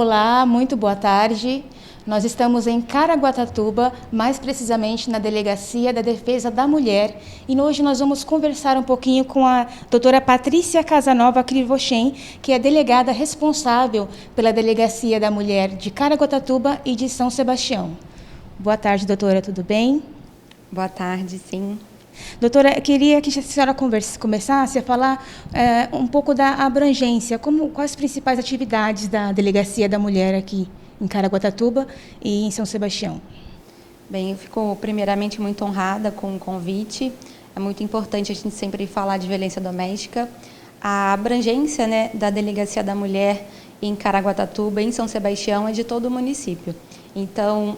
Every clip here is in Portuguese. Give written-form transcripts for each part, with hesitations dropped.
Olá, muito boa tarde. Nós estamos em Caraguatatuba, mais precisamente na Delegacia da Defesa da Mulher, e hoje nós vamos conversar um pouquinho com a doutora Patrícia Casanova Crivochen, que é delegada responsável pela Delegacia da Mulher de Caraguatatuba e de São Sebastião. Boa tarde, doutora, tudo bem? Boa tarde, sim. Doutora, eu queria que a senhora começasse a falar um pouco da abrangência, quais as principais atividades da Delegacia da Mulher aqui em Caraguatatuba e em São Sebastião. Bem, eu fico primeiramente muito honrada com o convite. É muito importante a gente sempre falar de violência doméstica. A abrangência, da Delegacia da Mulher em Caraguatatuba, em São Sebastião, é de todo o município. Então,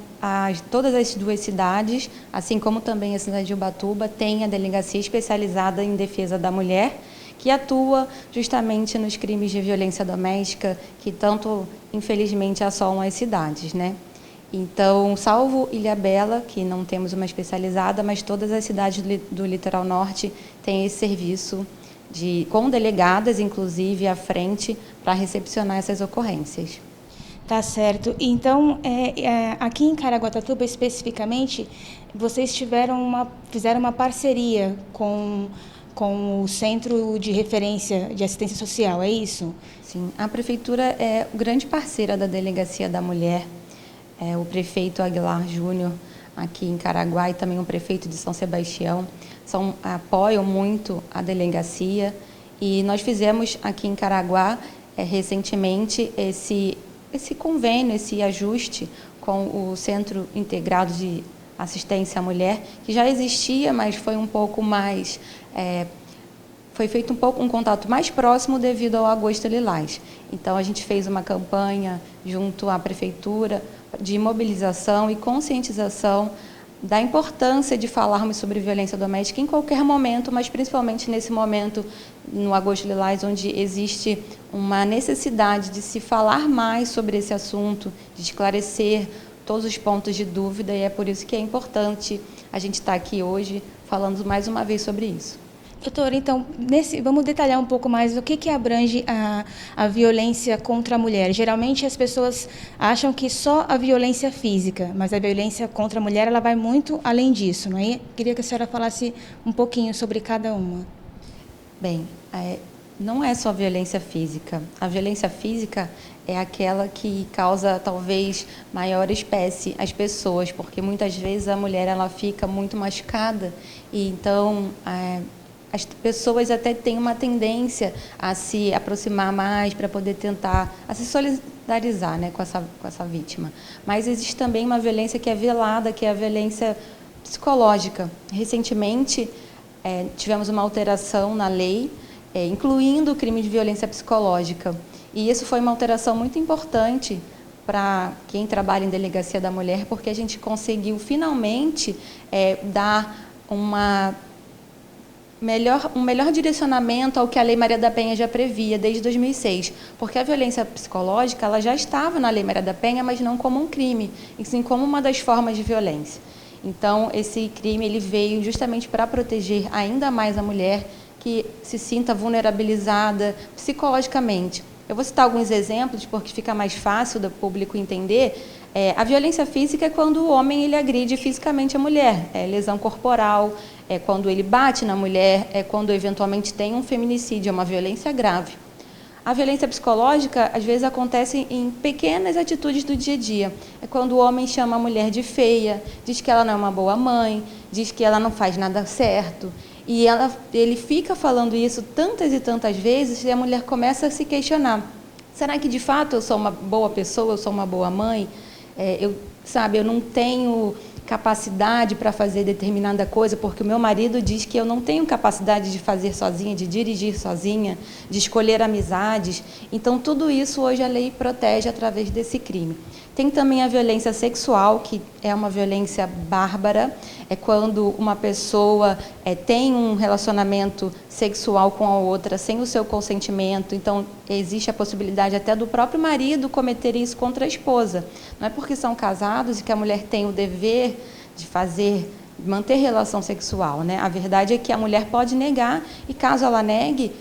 todas as duas cidades, assim como também a cidade de Ubatuba, tem a delegacia especializada em defesa da mulher, que atua justamente nos crimes de violência doméstica, que tanto, infelizmente, assolam as cidades, Então, salvo Ilhabela, que não temos uma especializada, mas todas as cidades do litoral norte têm esse serviço, com delegadas, inclusive, à frente, para recepcionar essas ocorrências. Tá certo. Então, aqui em Caraguatatuba, especificamente, vocês fizeram uma parceria com o Centro de Referência de Assistência Social, é isso? Sim, a Prefeitura é grande parceira da Delegacia da Mulher. O prefeito Aguilar Júnior, aqui em Caraguá, e também o prefeito de São Sebastião, apoiam muito a delegacia. E nós fizemos aqui em Caraguá, recentemente, esse convênio, esse ajuste com o Centro Integrado de Assistência à Mulher, que já existia, mas foi um pouco mais... foi feito um contato mais próximo devido ao Agosto Lilás. Então, a gente fez uma campanha junto à Prefeitura de mobilização e conscientização da importância de falarmos sobre violência doméstica em qualquer momento, mas principalmente nesse momento, no Agosto Lilás, onde existe uma necessidade de se falar mais sobre esse assunto, de esclarecer todos os pontos de dúvida, e é por isso que é importante a gente estar aqui hoje falando mais uma vez sobre isso. Doutora, então, vamos detalhar um pouco mais o que abrange a violência contra a mulher. Geralmente as pessoas acham que só a violência física, mas a violência contra a mulher ela vai muito além disso, não é? Queria que a senhora falasse um pouquinho sobre cada uma. Bem, não é só violência física. A violência física é aquela que causa, talvez, maior espécie às pessoas, porque muitas vezes a mulher ela fica muito machucada e então... as pessoas até têm uma tendência a se aproximar mais para poder tentar a se solidarizar com essa vítima. Mas existe também uma violência que é velada, que é a violência psicológica. Recentemente, tivemos uma alteração na lei, incluindo o crime de violência psicológica. E isso foi uma alteração muito importante para quem trabalha em Delegacia da Mulher, porque a gente conseguiu finalmente dar um melhor direcionamento ao que a Lei Maria da Penha já previa desde 2006, porque a violência psicológica ela já estava na Lei Maria da Penha, mas não como um crime, e sim como uma das formas de violência. Então, esse crime ele veio justamente para proteger ainda mais a mulher que se sinta vulnerabilizada psicologicamente. Eu vou citar alguns exemplos, porque fica mais fácil do público entender. A violência física é quando o homem ele agride fisicamente a mulher, lesão corporal, é quando ele bate na mulher, é quando eventualmente tem um feminicídio, é uma violência grave. A violência psicológica, às vezes, acontece em pequenas atitudes do dia a dia. É quando o homem chama a mulher de feia, diz que ela não é uma boa mãe, diz que ela não faz nada certo. E ele fica falando isso tantas e tantas vezes, e a mulher começa a se questionar. Será que, de fato, eu sou uma boa pessoa, eu sou uma boa mãe? Eu não tenho capacidade para fazer determinada coisa, porque o meu marido diz que eu não tenho capacidade de fazer sozinha, de dirigir sozinha, de escolher amizades. Então, tudo isso hoje a lei protege através desse crime. Tem também a violência sexual, que é uma violência bárbara, é quando uma pessoa tem um relacionamento sexual com a outra sem o seu consentimento. Então, existe a possibilidade até do próprio marido cometer isso contra a esposa. Não é porque são casados e que a mulher tem o dever de manter relação sexual, A verdade é que a mulher pode negar e, caso ela negue,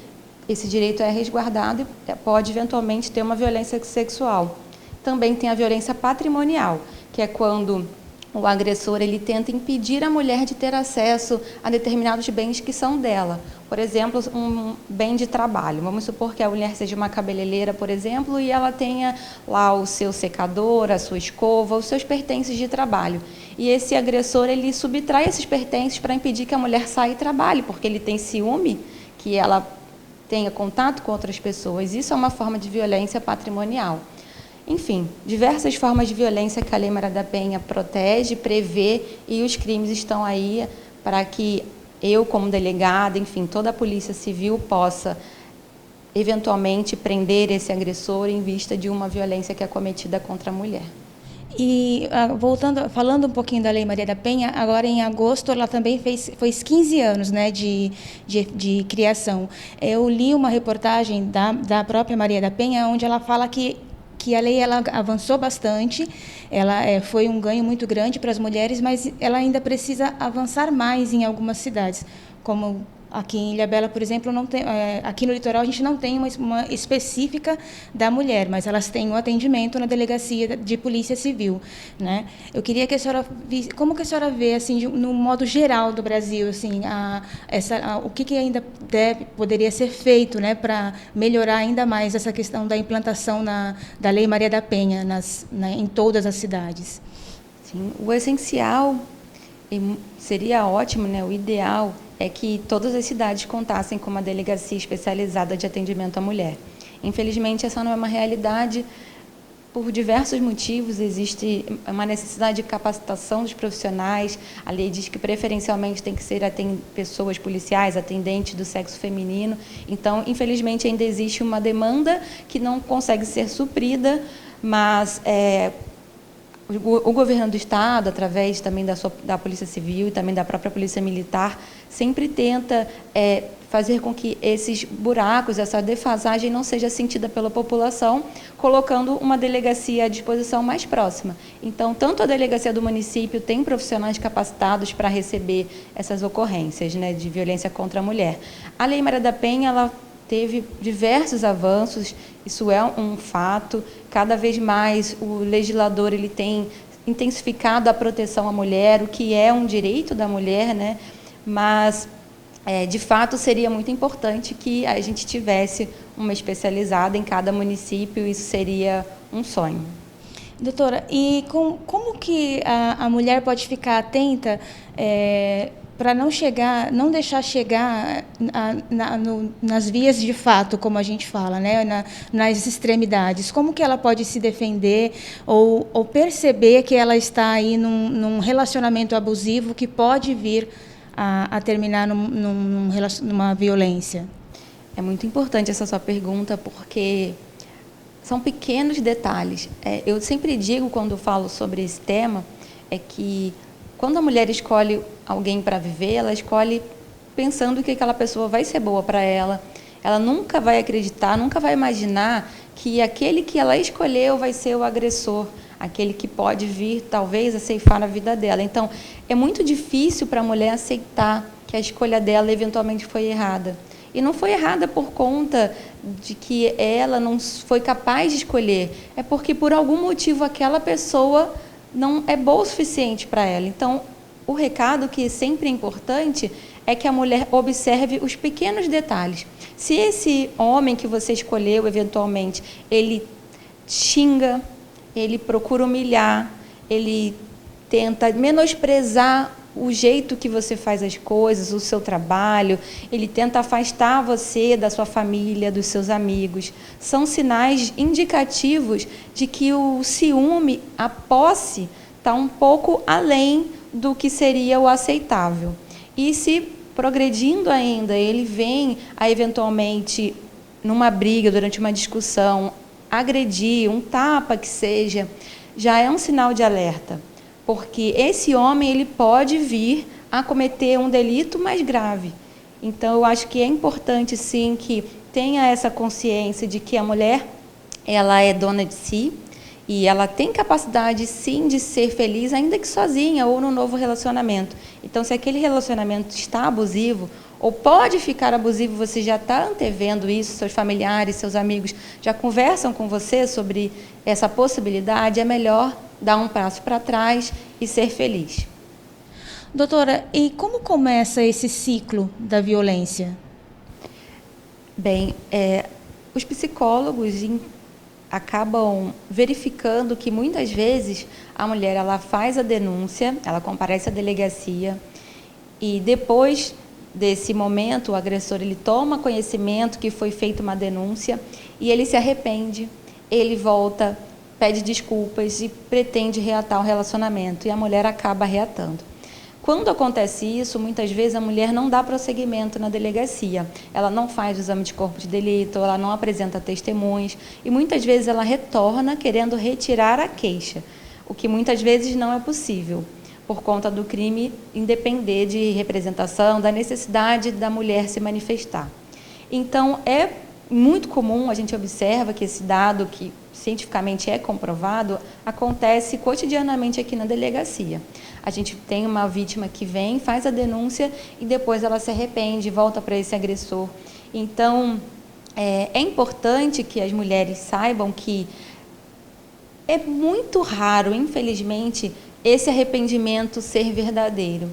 esse direito é resguardado e pode, eventualmente, ter uma violência sexual. Também tem a violência patrimonial, que é quando o agressor ele tenta impedir a mulher de ter acesso a determinados bens que são dela. Por exemplo, um bem de trabalho. Vamos supor que a mulher seja uma cabeleireira, por exemplo, e ela tenha lá o seu secador, a sua escova, os seus pertences de trabalho. E esse agressor ele subtrai esses pertences para impedir que a mulher saia e trabalhe, porque ele tem ciúme que ela tenha contato com outras pessoas. Isso é uma forma de violência patrimonial. Enfim, diversas formas de violência que a Lei Maria da Penha protege, prevê, e os crimes estão aí para que eu, como delegada, enfim, toda a Polícia Civil possa, eventualmente, prender esse agressor em vista de uma violência que é cometida contra a mulher. E falando um pouquinho da Lei Maria da Penha, agora em agosto ela também fez 15 anos, né, de criação. Eu li uma reportagem da própria Maria da Penha, onde ela fala que a lei ela avançou bastante, ela foi um ganho muito grande para as mulheres, mas ela ainda precisa avançar mais em algumas cidades, como aqui em Ilhabela, por exemplo, não tem, aqui no litoral a gente não tem uma específica da mulher, mas elas têm um atendimento na delegacia de polícia civil, né? Eu queria que a senhora visse, como que a senhora vê, assim, no modo geral do Brasil, assim, o que ainda poderia ser feito, né, para melhorar ainda mais essa questão da implantação da Lei Maria da Penha em todas as cidades? Sim, o essencial, seria ótimo, né, o ideal é que todas as cidades contassem com uma delegacia especializada de atendimento à mulher. Infelizmente, essa não é uma realidade por diversos motivos. Existe uma necessidade de capacitação dos profissionais. A lei diz que, preferencialmente, tem que ser pessoas policiais, atendentes do sexo feminino. Então, infelizmente, ainda existe uma demanda que não consegue ser suprida, mas o governo do Estado, através também da Polícia Civil e também da própria Polícia Militar, sempre tenta fazer com que esses buracos, essa defasagem não seja sentida pela população, colocando uma delegacia à disposição mais próxima. Então, tanto a delegacia do município tem profissionais capacitados para receber essas ocorrências, né, de violência contra a mulher. A Lei Maria da Penha, ela teve diversos avanços, isso é um fato. Cada vez mais o legislador ele tem intensificado a proteção à mulher, o que é um direito da mulher, né? Mas, de fato, seria muito importante que a gente tivesse uma especializada em cada município, isso seria um sonho. Doutora, e como que a mulher pode ficar atenta para não deixar chegar nas vias de fato, como a gente fala, né, nas extremidades? Como que ela pode se defender ou perceber que ela está aí num relacionamento abusivo que pode vir a terminar numa violência? É muito importante essa sua pergunta, porque são pequenos detalhes. Eu sempre digo, quando falo sobre esse tema, que quando a mulher escolhe alguém para viver, ela escolhe pensando que aquela pessoa vai ser boa para ela. Ela nunca vai acreditar, nunca vai imaginar que aquele que ela escolheu vai ser o agressor, aquele que pode vir, talvez, a ceifar a vida dela. Então, é muito difícil para a mulher aceitar que a escolha dela eventualmente foi errada. E não foi errada por conta de que ela não foi capaz de escolher. É porque, por algum motivo, aquela pessoa não é boa o suficiente para ela. Então, o recado que sempre é importante é que a mulher observe os pequenos detalhes. Se esse homem que você escolheu, eventualmente, ele xinga, ele procura humilhar, ele tenta menosprezar o jeito que você faz as coisas, o seu trabalho, ele tenta afastar você da sua família, dos seus amigos. São sinais indicativos de que o ciúme, a posse, está um pouco além do que seria o aceitável. E se, progredindo ainda, ele vem a, eventualmente, numa briga, durante uma discussão, agredir, um tapa que seja, já é um sinal de alerta. Porque esse homem ele pode vir a cometer um delito mais grave. Então, eu acho que é importante, sim, que tenha essa consciência de que a mulher ela é dona de si e ela tem capacidade, sim, de ser feliz, ainda que sozinha ou no novo relacionamento. Então, se aquele relacionamento está abusivo, ou pode ficar abusivo, você já está antevendo isso, seus familiares, seus amigos já conversam com você sobre essa possibilidade, é melhor dar um passo para trás e ser feliz. Doutora, e como começa esse ciclo da violência? Bem, os psicólogos acabam verificando que muitas vezes a mulher ela faz a denúncia, ela comparece à delegacia e depois desse momento o agressor ele toma conhecimento que foi feita uma denúncia e ele se arrepende, ele volta, pede desculpas e pretende reatar o relacionamento e a mulher acaba reatando. Quando acontece isso, muitas vezes a mulher não dá prosseguimento na delegacia, ela não faz o exame de corpo de delito, ela não apresenta testemunhas e muitas vezes ela retorna querendo retirar a queixa, o que muitas vezes não é possível, por conta do crime independer de representação, da necessidade da mulher se manifestar. Então, é muito comum, a gente observa que esse dado, que cientificamente é comprovado, acontece cotidianamente aqui na delegacia. A gente tem uma vítima que vem, faz a denúncia e depois ela se arrepende, volta para esse agressor. Então, é importante que as mulheres saibam que é muito raro, infelizmente, esse arrependimento ser verdadeiro.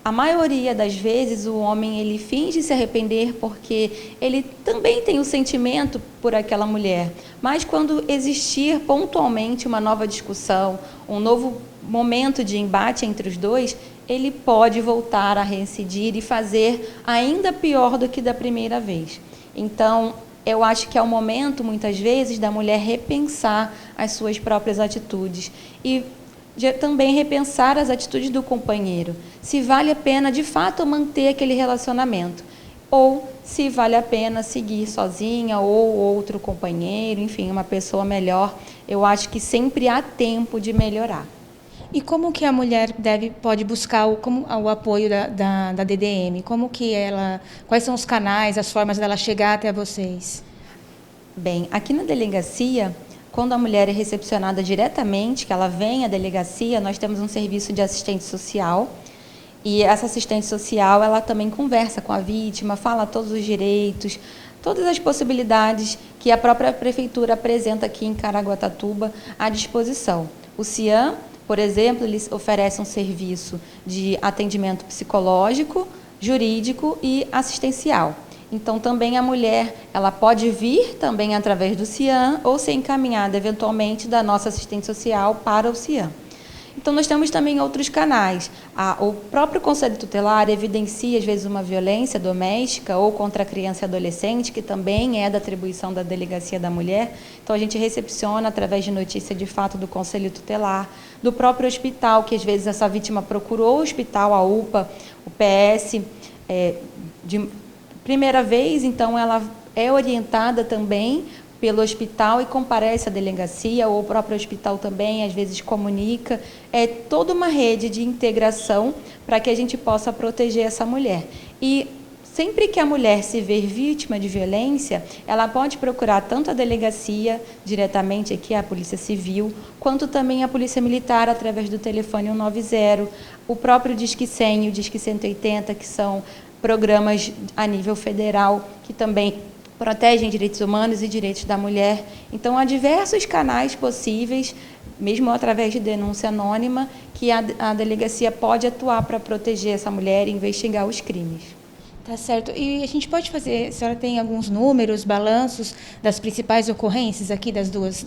A maioria das vezes o homem ele finge se arrepender porque ele também tem o sentimento por aquela mulher, mas quando existir pontualmente uma nova discussão, um novo momento de embate entre os dois, ele pode voltar a reincidir e fazer ainda pior do que da primeira vez. Então, eu acho que é o momento, muitas vezes, da mulher repensar as suas próprias atitudes e também repensar as atitudes do companheiro, se vale a pena de fato manter aquele relacionamento ou se vale a pena seguir sozinha ou outro companheiro, enfim, uma pessoa melhor. Eu acho que sempre há tempo de melhorar. E como que a mulher pode buscar o apoio da DDM? Quais são os canais, as formas dela chegar até vocês? Bem, aqui na delegacia, quando a mulher é recepcionada diretamente, que ela vem à delegacia, nós temos um serviço de assistente social e essa assistente social, ela também conversa com a vítima, fala todos os direitos, todas as possibilidades que a própria prefeitura apresenta aqui em Caraguatatuba à disposição. O CIAM, por exemplo, ele oferece um serviço de atendimento psicológico, jurídico e assistencial. Então, também a mulher, ela pode vir também através do CIAM ou ser encaminhada, eventualmente, da nossa assistente social para o CIAM. Então, nós temos também outros canais. O próprio Conselho Tutelar evidencia, às vezes, uma violência doméstica ou contra a criança e adolescente, que também é da atribuição da Delegacia da Mulher. Então, a gente recepciona, através de notícia de fato do Conselho Tutelar, do próprio hospital, que às vezes essa vítima procurou o hospital, a UPA, o PS, de primeira vez, então ela é orientada também pelo hospital e comparece à delegacia, ou o próprio hospital também, às vezes, comunica. É toda uma rede de integração para que a gente possa proteger essa mulher. E sempre que a mulher se ver vítima de violência, ela pode procurar tanto a delegacia, diretamente aqui, a Polícia Civil, quanto também a Polícia Militar, através do telefone 190, o próprio Disque 100 e o Disque 180, que são programas a nível federal que também protegem direitos humanos e direitos da mulher. Então, há diversos canais possíveis, mesmo através de denúncia anônima, que a delegacia pode atuar para proteger essa mulher e investigar os crimes. Tá certo. E a gente pode fazer, a senhora tem alguns números, balanços das principais ocorrências aqui das duas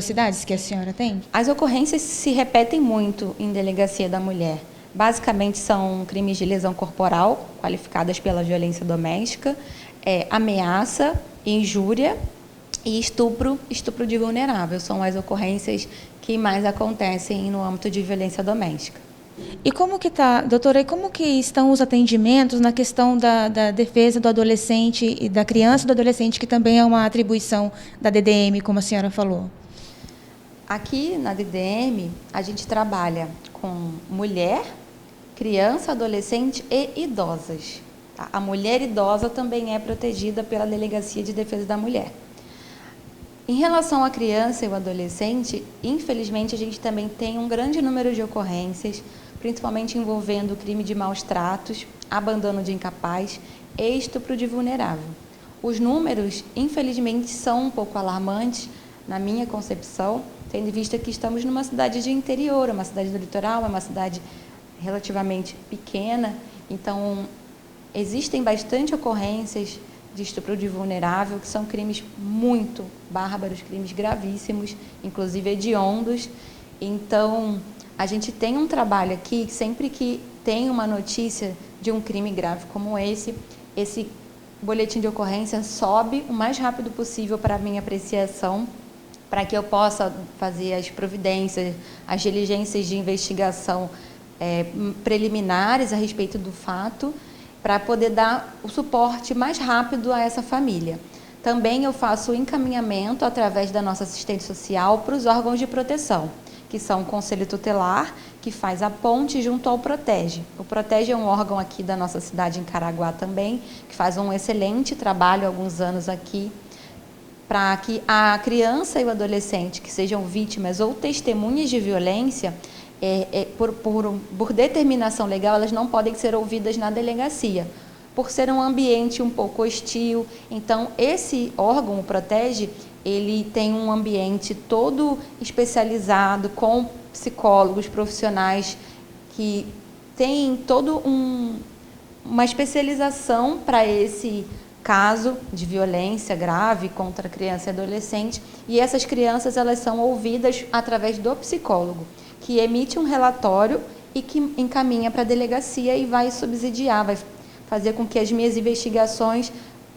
cidades que a senhora tem? As ocorrências se repetem muito em delegacia da mulher. Basicamente, são crimes de lesão corporal, qualificadas pela violência doméstica, ameaça, injúria e estupro de vulnerável. São as ocorrências que mais acontecem no âmbito de violência doméstica. E como que está, doutora, e como que estão os atendimentos na questão da defesa do adolescente e da criança e do adolescente, que também é uma atribuição da DDM, como a senhora falou? Aqui na DDM, a gente trabalha com mulher, criança, adolescente e idosas. A mulher idosa também é protegida pela Delegacia de Defesa da Mulher. Em relação à criança e ao adolescente, infelizmente, a gente também tem um grande número de ocorrências, principalmente envolvendo o crime de maus tratos, abandono de incapaz e estupro de vulnerável. Os números, infelizmente, são um pouco alarmantes, na minha concepção, tendo em vista que estamos numa cidade de interior, uma cidade do litoral, uma cidade relativamente pequena, então existem bastante ocorrências de estupro de vulnerável, que são crimes muito bárbaros, crimes gravíssimos, inclusive hediondos. Então, a gente tem um trabalho aqui, sempre que tem uma notícia de um crime grave como esse boletim de ocorrência sobe o mais rápido possível para a minha apreciação, para que eu possa fazer as providências, as diligências de investigação preliminares a respeito do fato, para poder dar o suporte mais rápido a essa família. Também eu faço o encaminhamento, através da nossa assistente social, para os órgãos de proteção, que são o Conselho Tutelar, que faz a ponte junto ao Protege. O Protege é um órgão aqui da nossa cidade, em Caraguá também, que faz um excelente trabalho há alguns anos aqui, para que a criança e o adolescente que sejam vítimas ou testemunhas de violência, por determinação legal, elas não podem ser ouvidas na delegacia, por ser um ambiente um pouco hostil. Então, esse órgão, o Protege, ele tem um ambiente todo especializado, com psicólogos profissionais que têm uma especialização para esse caso de violência grave contra criança e adolescente, e essas crianças elas são ouvidas através do psicólogo, que emite um relatório e que encaminha para a delegacia e vai subsidiar, vai fazer com que as minhas investigações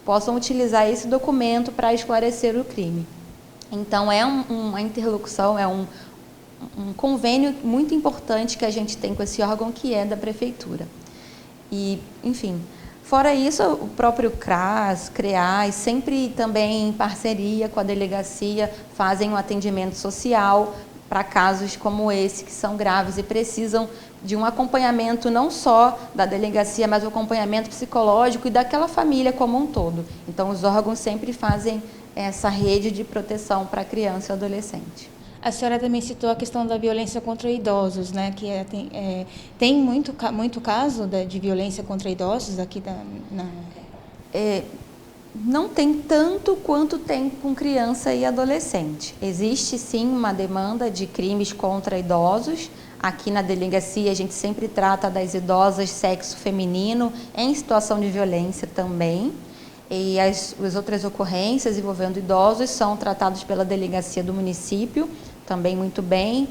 possam utilizar esse documento para esclarecer o crime. Então, é uma interlocução, é um convênio muito importante que a gente tem com esse órgão, que é da Prefeitura. E, enfim, fora isso, o próprio CRAS, CREAS, sempre também em parceria com a delegacia, fazem um atendimento social para casos como esse, que são graves e precisam de um acompanhamento não só da delegacia, mas o acompanhamento psicológico e daquela família como um todo. Então, os órgãos sempre fazem essa rede de proteção para a criança e adolescente. A senhora também citou a questão da violência contra idosos, né? Que tem muito caso de violência contra idosos aqui Não tem tanto quanto tem com criança e adolescente. Existe, sim, uma demanda de crimes contra idosos. Aqui na delegacia, a gente sempre trata das idosas sexo feminino em situação de violência também. E as outras ocorrências envolvendo idosos são tratadas pela delegacia do município, também muito bem.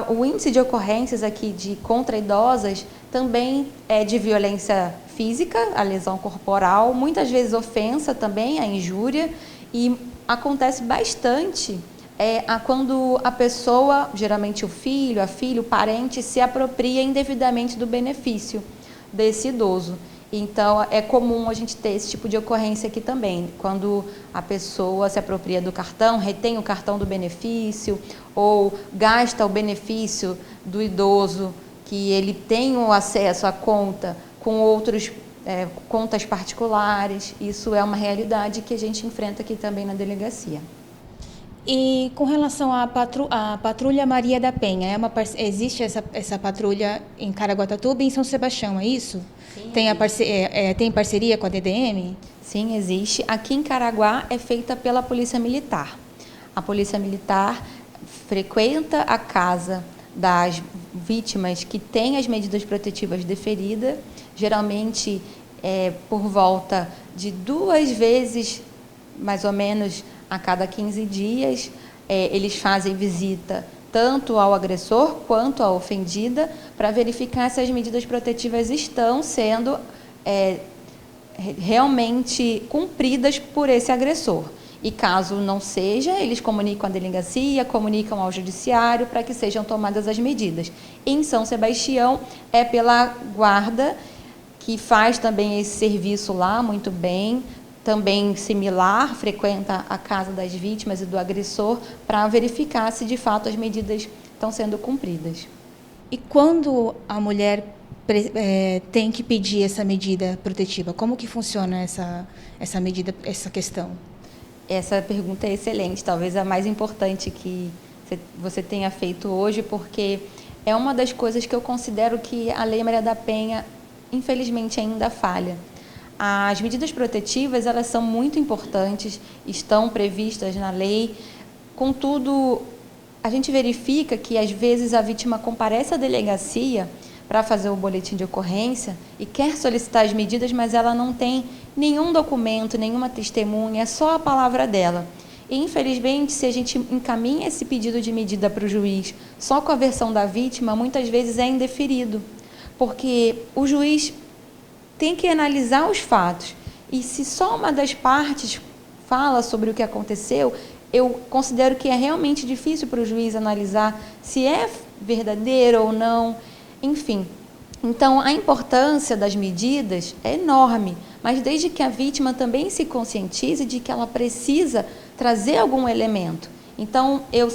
O índice de ocorrências aqui contra idosas também é de violência física, a lesão corporal, muitas vezes ofensa também, a injúria, e acontece bastante quando a pessoa, geralmente o filho, a filha, o parente, se apropria indevidamente do benefício desse idoso. Então, é comum a gente ter esse tipo de ocorrência aqui também, quando a pessoa se apropria do cartão, retém o cartão do benefício, ou gasta o benefício do idoso, que ele tem o acesso à conta com outras contas particulares. Isso é uma realidade que a gente enfrenta aqui também na delegacia. E com relação à Patrulha Maria da Penha, existe essa patrulha em Caraguatatuba e em São Sebastião, é isso? Sim. Tem parceria com a DDM? Sim, existe. Aqui em Caraguá é feita pela Polícia Militar. A Polícia Militar frequenta a casa das vítimas que têm as medidas protetivas deferidas, geralmente por volta de 2 vezes, mais ou menos, a cada 15 dias, eles fazem visita tanto ao agressor quanto à ofendida, para verificar se as medidas protetivas estão sendo realmente cumpridas por esse agressor. E caso não seja, eles comunicam à delegacia, comunicam ao judiciário para que sejam tomadas as medidas. Em São Sebastião, é pela guarda, que faz também esse serviço lá muito bem, também similar, frequenta a casa das vítimas e do agressor para verificar se de fato as medidas estão sendo cumpridas. E quando a mulher tem que pedir essa medida protetiva, como que funciona essa medida, essa questão? Essa pergunta é excelente, talvez a mais importante que você tenha feito hoje, porque é uma das coisas que eu considero que a Lei Maria da Penha, infelizmente, ainda falha. As medidas protetivas, elas são muito importantes, estão previstas na lei, contudo, a gente verifica que, às vezes, a vítima comparece à delegacia para fazer o boletim de ocorrência e quer solicitar as medidas, mas ela não tem nenhum documento, nenhuma testemunha, é só a palavra dela. E, infelizmente, se a gente encaminha esse pedido de medida para o juiz só com a versão da vítima, muitas vezes é indeferido, porque o juiz tem que analisar os fatos. E se só uma das partes fala sobre o que aconteceu, eu considero que é realmente difícil para o juiz analisar se é verdadeiro ou não, enfim. Então, a importância das medidas é enorme, mas desde que a vítima também se conscientize de que ela precisa trazer algum elemento. Então, eu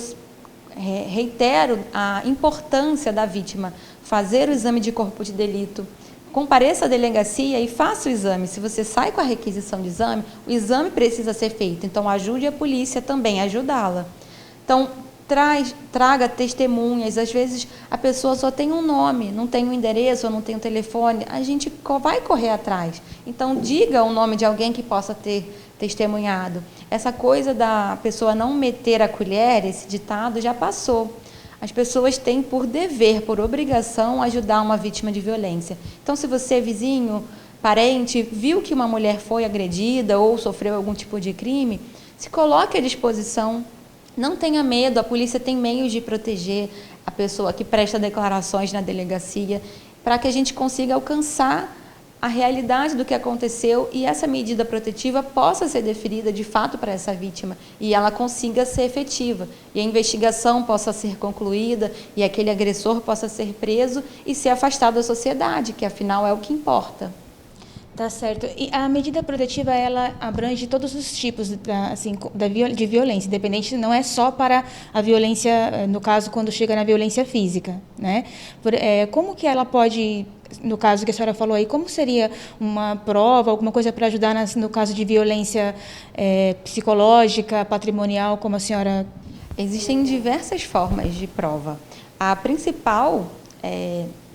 reitero a importância da vítima fazer o exame de corpo de delito, compareça à delegacia e faça o exame. Se você sai com a requisição de exame, o exame precisa ser feito. Então, ajude a polícia também a ajudá-la. Então, traga testemunhas. Às vezes, a pessoa só tem um nome, não tem um endereço, ou não tem um telefone. A gente vai correr atrás. Então, diga o nome de alguém que possa ter testemunhado. Essa coisa da pessoa não meter a colher, esse ditado, já passou. As pessoas têm por dever, por obrigação, ajudar uma vítima de violência. Então, se você, vizinho, parente, viu que uma mulher foi agredida ou sofreu algum tipo de crime, se coloque à disposição. Não tenha medo, a polícia tem meios de proteger a pessoa que presta declarações na delegacia, para que a gente consiga alcançar a realidade do que aconteceu e essa medida protetiva possa ser deferida de fato para essa vítima e ela consiga ser efetiva e a investigação possa ser concluída e aquele agressor possa ser preso e ser afastado da sociedade, que afinal é o que importa. Tá certo. E a medida protetiva, ela abrange todos os tipos de violência, independente, não é só para a violência, no caso, quando chega na violência física, né? Como que ela pode, no caso que a senhora falou aí, como seria uma prova, alguma coisa para ajudar no caso de violência psicológica, patrimonial, como a senhora... Existem diversas formas de prova. A principal,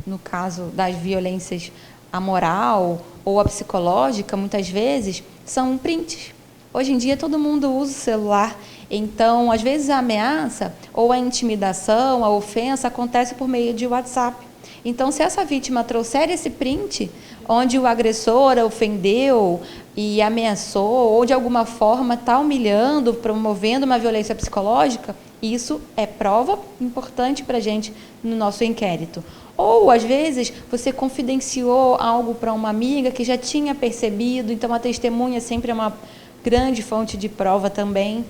no caso das violências a moral ou a psicológica, muitas vezes, são prints. Hoje em dia, todo mundo usa o celular, então, às vezes, a ameaça ou a intimidação, a ofensa, acontece por meio de WhatsApp. Então, se essa vítima trouxer esse print, onde o agressor a ofendeu e ameaçou, ou de alguma forma está humilhando, promovendo uma violência psicológica, isso é prova importante para a gente no nosso inquérito. Ou, às vezes, você confidenciou algo para uma amiga que já tinha percebido, então a testemunha sempre é uma grande fonte de prova também.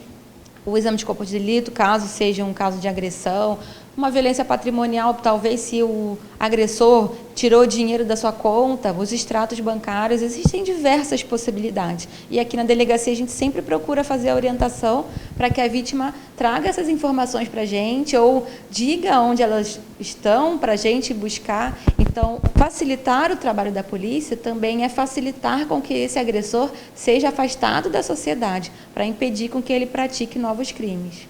O exame de corpo de delito, caso seja um caso de agressão, uma violência patrimonial, talvez se o agressor tirou dinheiro da sua conta, os extratos bancários, existem diversas possibilidades. E aqui na delegacia a gente sempre procura fazer a orientação para que a vítima traga essas informações para a gente ou diga onde elas estão para a gente buscar. Então, facilitar o trabalho da polícia também é facilitar com que esse agressor seja afastado da sociedade, para impedir com que ele pratique novos crimes.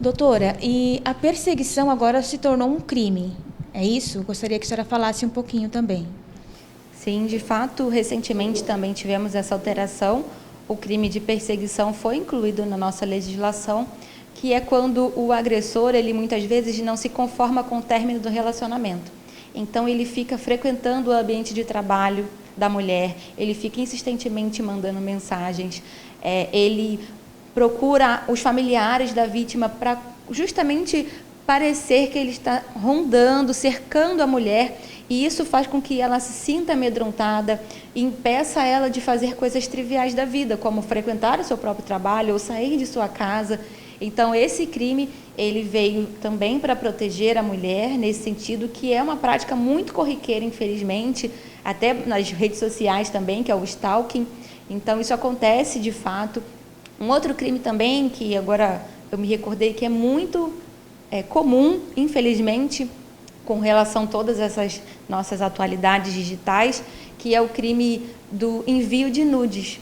Doutora, e a perseguição agora se tornou um crime, é isso? Gostaria que a senhora falasse um pouquinho também. Sim, de fato, recentemente também tivemos essa alteração. O crime de perseguição foi incluído na nossa legislação, que é quando o agressor, ele muitas vezes não se conforma com o término do relacionamento. Então, ele fica frequentando o ambiente de trabalho da mulher, ele fica insistentemente mandando mensagens, ele procura os familiares da vítima para justamente parecer que ele está rondando, cercando a mulher, e isso faz com que ela se sinta amedrontada e impeça ela de fazer coisas triviais da vida, como frequentar o seu próprio trabalho ou sair de sua casa. Então, esse crime, ele veio também para proteger a mulher, nesse sentido que é uma prática muito corriqueira, infelizmente, até nas redes sociais também, que é o stalking. Então, isso acontece de fato. Um outro crime também, que agora eu me recordei que é muito comum, infelizmente, com relação a todas essas nossas atualidades digitais, que é o crime do envio de nudes.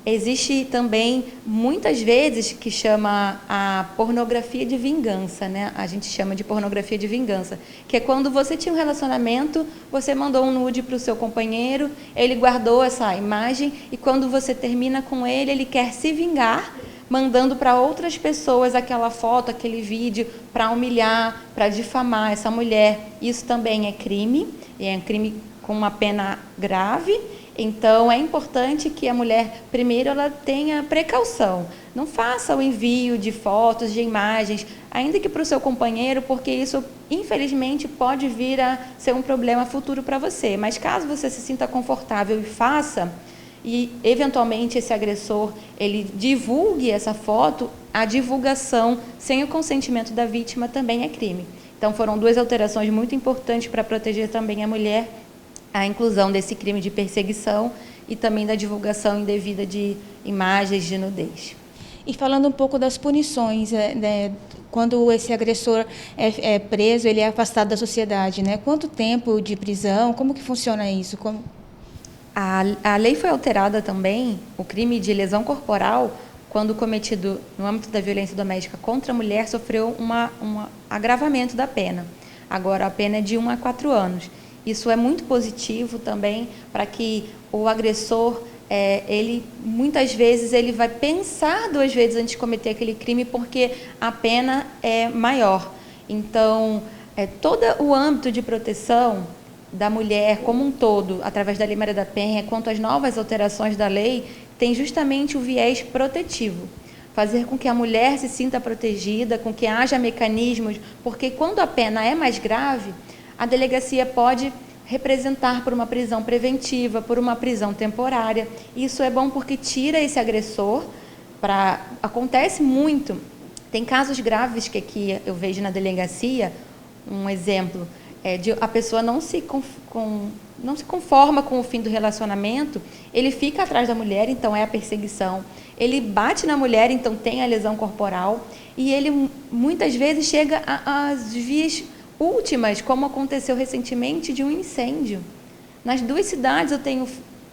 Existe também, muitas vezes, que chama a pornografia de vingança, né? A gente chama de pornografia de vingança, que é quando você tinha um relacionamento, você mandou um nude para o seu companheiro, ele guardou essa imagem e quando você termina com ele, ele quer se vingar, mandando para outras pessoas aquela foto, aquele vídeo, para humilhar, para difamar essa mulher. Isso também é crime com uma pena grave. Então, é importante que a mulher, primeiro, ela tenha precaução. Não faça o envio de fotos, de imagens, ainda que para o seu companheiro, porque isso, infelizmente, pode vir a ser um problema futuro para você. Mas, caso você se sinta confortável e faça, e, eventualmente, esse agressor, ele divulgue essa foto, a divulgação sem o consentimento da vítima também é crime. Então, foram 2 alterações muito importantes para proteger também a mulher, a inclusão desse crime de perseguição e também da divulgação indevida de imagens de nudez. E falando um pouco das punições, né, quando esse agressor é preso, ele é afastado da sociedade, né? Quanto tempo de prisão? Como que funciona isso? A lei foi alterada também, o crime de lesão corporal, quando cometido no âmbito da violência doméstica contra a mulher, sofreu um agravamento da pena. Agora, a pena é de 1 a 4 anos. Isso é muito positivo também para que o agressor, ele muitas vezes ele vai pensar 2 vezes antes de cometer aquele crime porque a pena é maior. Então, todo o âmbito de proteção da mulher como um todo, através da Lei Maria da Penha, quanto às novas alterações da lei, tem justamente o viés protetivo. Fazer com que a mulher se sinta protegida, com que haja mecanismos, porque quando a pena é mais grave, a delegacia pode representar por uma prisão preventiva, por uma prisão temporária. Isso é bom porque tira esse agressor. Acontece muito. Tem casos graves que aqui eu vejo na delegacia. Um exemplo é de a pessoa não se conforma com o fim do relacionamento, ele fica atrás da mulher, então é a perseguição. Ele bate na mulher, então tem a lesão corporal. E ele muitas vezes chega às vias últimas, como aconteceu recentemente, de um incêndio. Nas 2 cidades eu tenho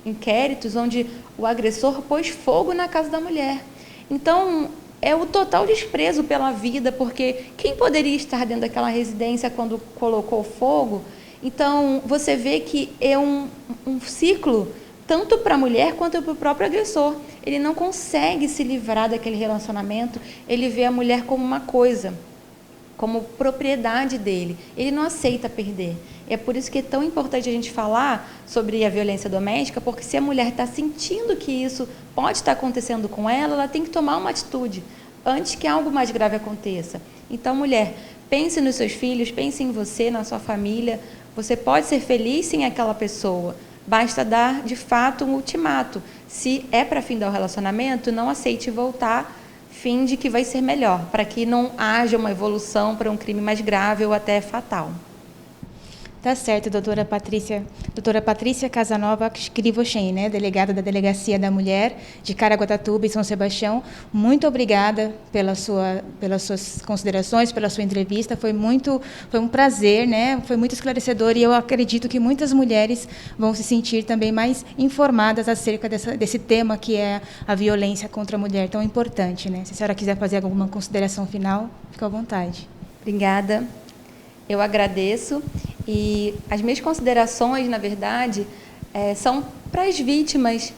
inquéritos onde o agressor pôs fogo na casa da mulher. Então, é o total desprezo pela vida, porque quem poderia estar dentro daquela residência quando colocou fogo? Então, você vê que é um ciclo, tanto para a mulher quanto para o próprio agressor. Ele não consegue se livrar daquele relacionamento, ele vê a mulher como uma coisa, como propriedade dele. Ele não aceita perder. É por isso que é tão importante a gente falar sobre a violência doméstica, porque se a mulher está sentindo que isso pode estar acontecendo com ela, ela tem que tomar uma atitude antes que algo mais grave aconteça. Então, mulher, pense nos seus filhos, pense em você, na sua família. Você pode ser feliz sem aquela pessoa. Basta dar, de fato, um ultimato. Se é para findar o relacionamento, não aceite voltar, finge que vai ser melhor, para que não haja uma evolução para um crime mais grave ou até fatal. Tá certo, doutora Patrícia Casanova Krivochen, né, delegada da Delegacia da Mulher de Caraguatatuba e São Sebastião. Muito obrigada pelas suas considerações, pela sua entrevista. Foi um prazer, né? Foi muito esclarecedor e eu acredito que muitas mulheres vão se sentir também mais informadas acerca desse tema que é a violência contra a mulher, tão importante, né? Se a senhora quiser fazer alguma consideração final, fique à vontade. Obrigada. Eu agradeço. E as minhas considerações, na verdade, são para as vítimas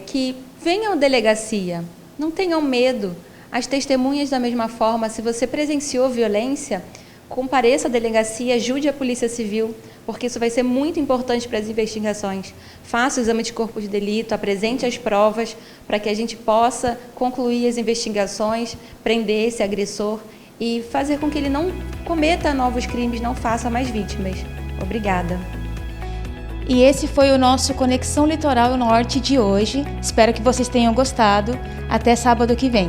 que venham à delegacia, não tenham medo. As testemunhas, da mesma forma, se você presenciou violência, compareça à delegacia, ajude a Polícia Civil, porque isso vai ser muito importante para as investigações. Faça o exame de corpo de delito, apresente as provas, para que a gente possa concluir as investigações, prender esse agressor e fazer com que ele não cometa novos crimes, não faça mais vítimas. Obrigada. E esse foi o nosso Conexão Litoral Norte de hoje. Espero que vocês tenham gostado. Até sábado que vem.